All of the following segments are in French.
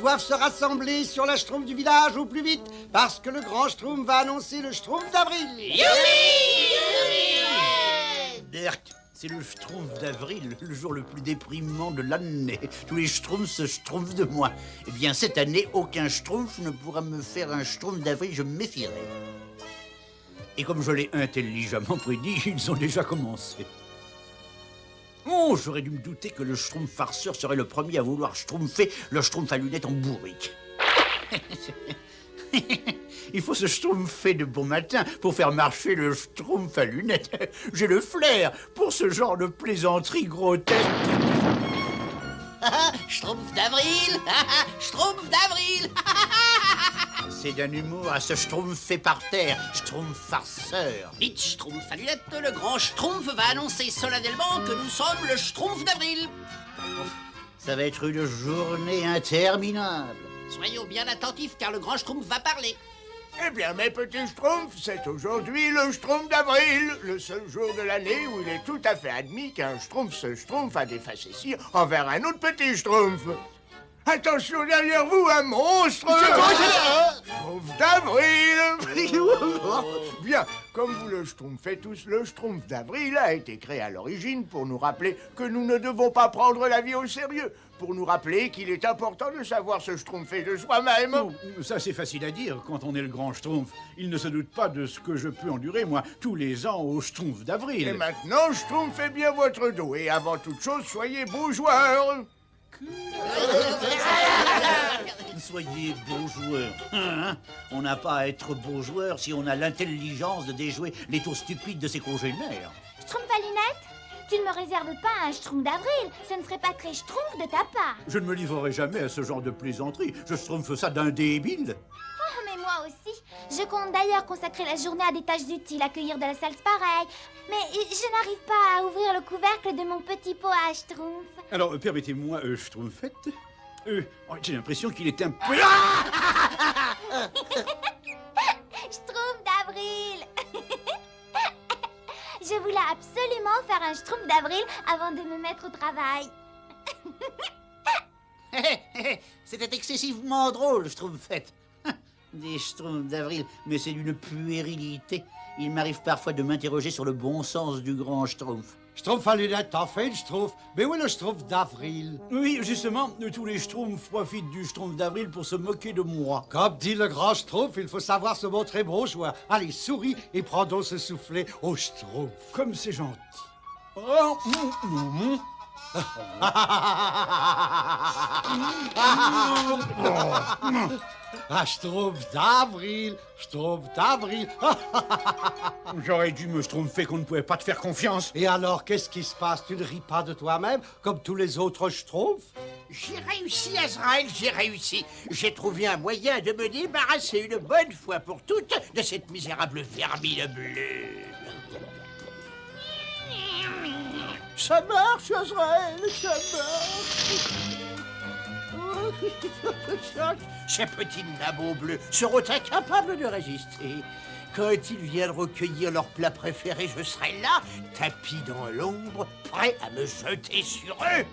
doivent se rassembler sur la Schtroumpf du village au plus vite, parce que le grand Schtroumpf va annoncer le Schtroumpf d'avril. Berk, c'est le Schtroumpf d'avril, le jour le plus déprimant de l'année. Tous les Schtroumpfs se Schtroumpfent de moi. Eh bien, cette année, aucun Schtroumpf ne pourra me faire un Schtroumpf d'avril, je me méfierai. Et comme je l'ai intelligemment prédit, ils ont déjà commencé. Oh, j'aurais dû me douter que le Schtroumpf farceur serait le premier à vouloir schtroumpfer le Schtroumpf à lunettes en bourrique. Il faut se schtroumpfer de bon matin pour faire marcher le Schtroumpf à lunettes. J'ai le flair pour ce genre de plaisanterie grotesque. Schtroumpf d'avril. Schtroumpf d'avril. C'est d'un humour à se schtroumpfer par terre, Schtroumpf farceur. Vite, Schtroumpf à lunettes, le grand Schtroumpf va annoncer solennellement que nous sommes le Schtroumpf d'avril. Ça va être une journée interminable. Soyons bien attentifs car le grand Schtroumpf va parler. Eh bien, mes petits Schtroumpfs, c'est aujourd'hui le Schtroumpf d'avril, le seul jour de l'année où il est tout à fait admis qu'un Schtroumpf se Schtroumpf à des facéties envers un autre petit Schtroumpf. Attention derrière vous, un monstre! Schtroumpf d'avril! Bien, comme vous le schtroumpfez tous, le Schtroumpf d'avril a été créé à l'origine pour nous rappeler que nous ne devons pas prendre la vie au sérieux, pour nous rappeler qu'il est important de savoir se schtroumpfer de soi-même. Oh, ça c'est facile à dire quand on est le grand Schtroumpf. Il ne se doute pas de ce que je peux endurer, moi, tous les ans au Schtroumpf d'avril. Et maintenant, schtroumpfez bien votre dos, et avant toute chose, soyez beaux joueurs! Soyez beaux joueurs. Hein? On n'a pas à être beau joueur si on a l'intelligence de déjouer les tours stupides de ses congénères. Schtroumpf à lunettes? Tu ne me réserves pas un Schtroumpf d'avril. Ce ne serait pas très Schtroumpf de ta part. Je ne me livrerai jamais à ce genre de plaisanterie. Je schtroumpfe ça d'un débile. Oh, mais moi aussi. Je compte d'ailleurs consacrer la journée à des tâches utiles, accueillir de la salse pareille. Mais je n'arrive pas à ouvrir le couvercle de mon petit pot à Schtroumpf. Alors, permettez-moi, Schtroumpfette. J'ai l'impression qu'il est un peu... Schtroumpf d'avril. Je voulais absolument faire un Schtroumpf d'avril avant de me mettre au travail. C'était excessivement drôle, Schtroumpfette. Des Schtroumpfs d'avril, mais c'est d'une puérilité. Il m'arrive parfois de m'interroger sur le bon sens du grand Schtroumpf. Schtroumpf à lunettes, t'en fais une Schtroumpf. Mais où est le Schtroumpf d'avril? Oui, justement, tous les Schtroumpfs profitent du Schtroumpf d'avril pour se moquer de moi. Comme dit le grand Schtroumpf, il faut savoir se montrer beau joueur. Allez, souris et prends donc ce soufflet au Schtroumpf. Comme c'est gentil. Oh, Ah, Schtroumpf d'avril, Schtroumpf d'avril. J'aurais dû me schtroumpfer qu'on ne pouvait pas te faire confiance. Et alors, qu'est-ce qui se passe? Tu ne ris pas de toi-même, comme tous les autres Schtroumpfs? J'ai réussi, Azraël, j'ai réussi. J'ai trouvé un moyen de me débarrasser une bonne fois pour toutes de cette misérable vermine bleue. Ça marche, Azraël, ça marche. Ces petits nabots bleus seront incapables de résister. Quand ils viennent recueillir leur plat préféré, je serai là, tapis dans l'ombre, prêt à me jeter sur eux.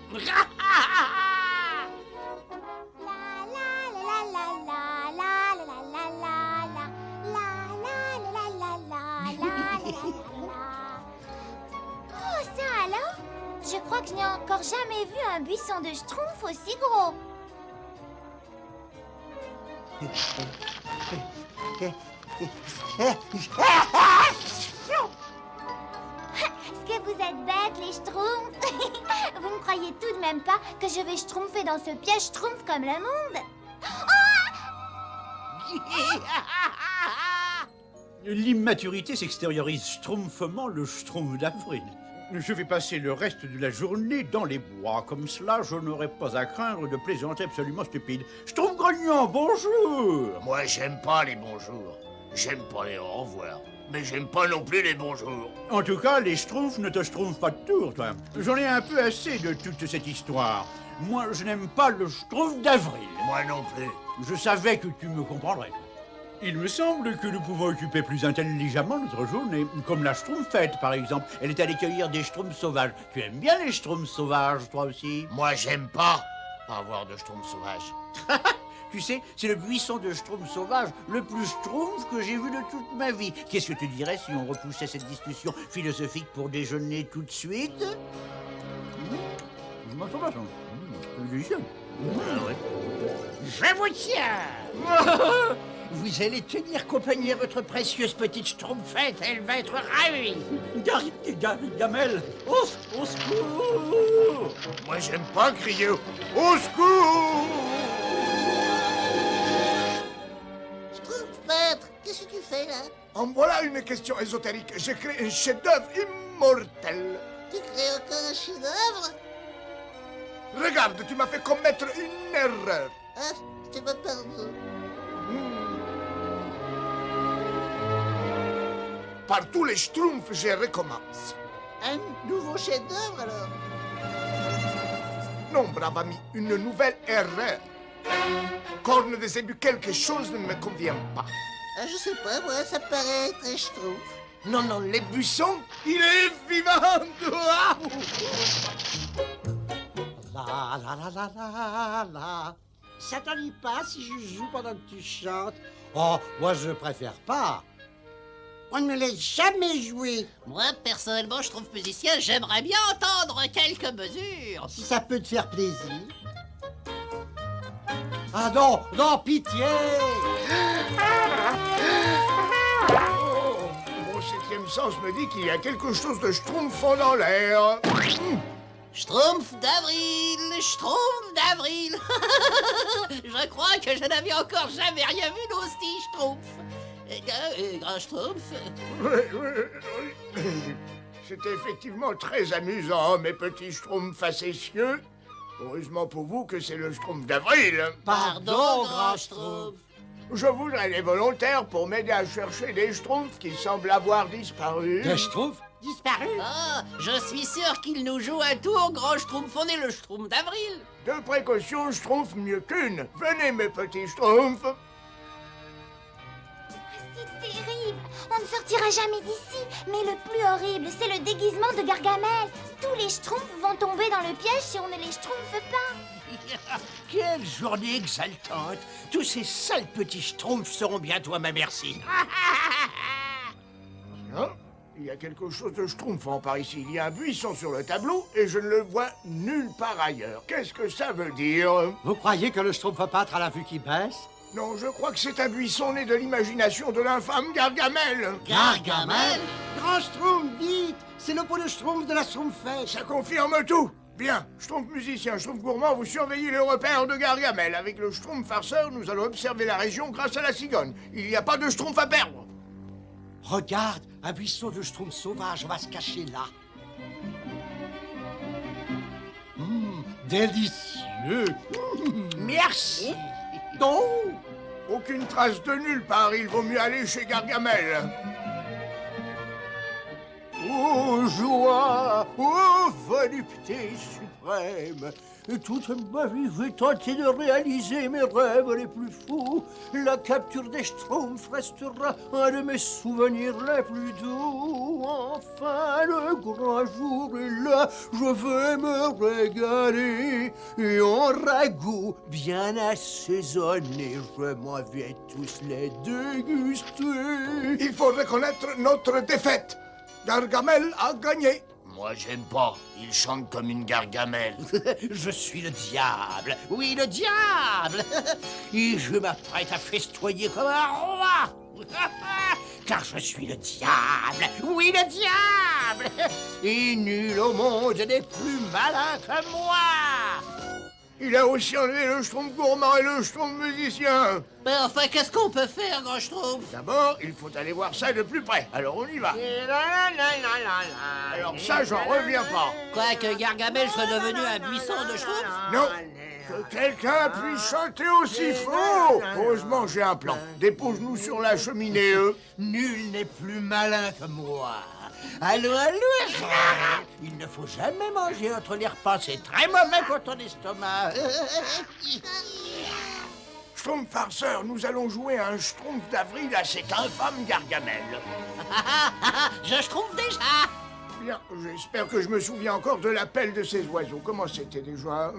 Oh, ça alors? Je crois que je n'ai encore jamais vu un buisson de Schtroumpf aussi gros. Est-ce que vous êtes bêtes, les Schtroumpfs? Vous ne croyez tout de même pas que je vais schtroumpfer dans ce piège Schtroumpf comme le monde? L'immaturité s'extériorise schtroumpfement le Schtroumpf d'avril. Je vais passer le reste de la journée dans les bois. Comme cela, je n'aurai pas à craindre de plaisanter absolument stupide. Schtroumpf grognon, bonjour! Moi, j'aime pas les bonjours. J'aime pas les au revoir. Mais j'aime pas non plus les bonjours. En tout cas, les Schtroumpfs ne te schtroumpfent pas de tour, toi. J'en ai un peu assez de toute cette histoire. Moi, je n'aime pas le Schtroumpf d'avril. Moi non plus. Je savais que tu me comprendrais. Il me semble que nous pouvons occuper plus intelligemment notre journée, comme la Schtroumpfette, par exemple. Elle est allée cueillir des Schtroumpfs sauvages. Tu aimes bien les Schtroumpfs sauvages, toi aussi? Moi, j'aime pas avoir de schtroumpf sauvage. Tu sais, c'est le buisson de schtroumpf sauvage le plus schtroumpf que j'ai vu de toute ma vie. Qu'est-ce que tu dirais si on repoussait cette discussion philosophique pour déjeuner tout de suite? Je m'en souviens. Délicieux. Je vous tiens. Vous allez tenir compagnie à votre précieuse petite schtroumpfette, elle va être ravie. Gamel, au secours! Moi, j'aime pas crier au secours. Schtroumpf peintre, qu'est-ce que tu fais là? En voilà une question ésotérique. J'ai créé un chef-d'œuvre immortel. Tu crées encore un chef-d'œuvre? Regarde, tu m'as fait commettre une erreur. Ah, je te pas pardon. Par tous les schtroumpfs, je recommence. Un nouveau chef-d'œuvre alors? Non, brave ami, une nouvelle erreur. Corne de zébu, quelque chose ne me convient pas. Ah, je sais pas, moi, ça paraît très schtroumpf. Non, non, les buissons, il est vivant. La la la la la la. Ça t'ennuie pas si je joue pendant que tu chantes? Oh, moi je préfère pas. On ne me laisse jamais jouer. Moi, personnellement, je trouve musicien, j'aimerais bien entendre quelques mesures. Si ça peut te faire plaisir. Ah non, non, pitié. Mon septième sens me dit qu'il y a quelque chose de schtroumpfant dans l'air. Schtroumpf d'avril, Schtroumpf d'avril. Je crois que je n'avais encore jamais rien vu d'aussi Schtroumpf. Grand Schtroumpf. C'était effectivement très amusant, mes petits schtroumpfs facétieux. Heureusement pour vous que c'est le schtroumpf d'avril. Pardon, Grand Schtroumpf. Je voudrais les volontaires pour m'aider à chercher des schtroumpfs qui semblent avoir disparu. Des schtroumpfs? Disparu. Ah, je suis sûr qu'il nous joue un tour, Grand Schtroumpf. On est le Schtroumpf d'avril. De précaution, schtroumpf mieux qu'une. Venez, mes petits schtroumpfs. C'est terrible. On ne sortira jamais d'ici. Mais le plus horrible, c'est le déguisement de Gargamel. Tous les schtroumpfs vont tomber dans le piège si on ne les schtroumpfe pas. Quelle journée exaltante. Tous ces sales petits schtroumpfs seront bientôt à ma merci. Hein? Il y a quelque chose de schtroumpfant par ici. Il y a un buisson sur le tableau et je ne le vois nulle part ailleurs. Qu'est-ce que ça veut dire? Vous croyez que le schtroumpf peintre a la vue qui baisse? Non, je crois que c'est un buisson né de l'imagination de l'infâme Gargamel. Gargamel? Grand schtroumpf, vite! C'est le pot de schtroumpf de la schtroumpfette. Ça confirme tout. Bien, schtroumpf musicien, schtroumpf gourmand, vous surveillez le repère de Gargamel. Avec le schtroumpf farceur, nous allons observer la région grâce à la cigogne. Il n'y a pas de schtroumpf à perdre. Regarde, un buisson de schtroumpf sauvage va se cacher là. Délicieux. Merci. Non, aucune trace de nulle part. Il vaut mieux aller chez Gargamel. Ô joie, ô volupté suprême, toute ma vie, j'ai tenté de réaliser mes rêves les plus fous. La capture des schtroumpfs restera un de mes souvenirs les plus doux. Enfin, le grand jour est là, je vais me régaler. Et en ragoût bien assaisonné, je m'en vais tous les déguster. Il faut reconnaître notre défaite. Gargamel a gagné. Moi, j'aime pas. Il chante comme une gargamelle. Je suis le diable. Oui, le diable. Et je m'apprête à festoyer comme un roi. Car je suis le diable. Oui, le diable. Et nul au monde n'est plus malin que moi. Il a aussi enlevé le schtroumpf gourmand et le schtroumpf musicien. Mais enfin, qu'est-ce qu'on peut faire, Grand Schtroumpf? D'abord, il faut aller voir ça de plus près. Alors on y va. Alors ça, j'en reviens pas. Quoi, que Gargamel soit devenu un buisson de Schtroumpf? Non. Que quelqu'un puisse chanter aussi fort. Heureusement, j'ai un plan. Dépose-nous sur la cheminée, Nul n'est plus malin que moi. Allô, allô, il ne faut jamais manger entre les repas, c'est très mauvais pour ton estomac. Schtroumpf farceur, nous allons jouer à un schtroumpf d'avril à cet infâme Gargamel. Je Schtroumpf déjà. Bien, j'espère que je me souviens encore de l'appel de ces oiseaux. Comment c'était déjà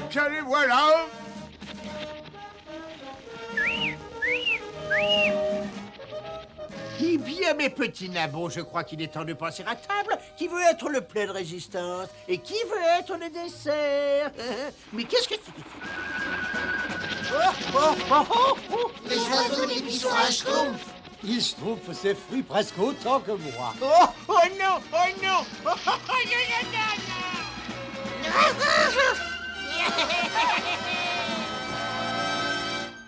tiens, les voilà. Eh bien, mes petits nabots, je crois qu'il est temps de passer à table. Qui veut être le plat de résistance? Et qui veut être le dessert? Mais qu'est-ce que c'est? Les oiseaux des buissons à Schtroumpf. Il Schtroumpf ses fruits presque autant que moi. Oh non, oh non. Oh,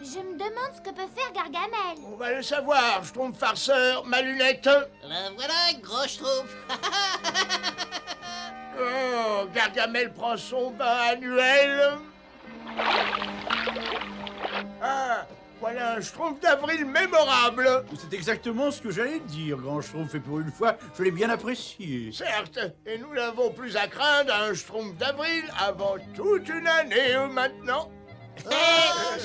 Je me demande ce que peut faire Gargamel. on va le savoir, Schtroumpf farceur, ma lunette. La voilà, gros Schtroumpf. Oh, Gargamel prend son bain annuel. Ah, voilà un Schtroumpf d'avril mémorable. C'est exactement ce que j'allais dire, grand Schtroumpf, et pour une fois, je l'ai bien apprécié. Certes, et nous n'avons plus à craindre un Schtroumpf d'avril avant toute une année maintenant. Oh,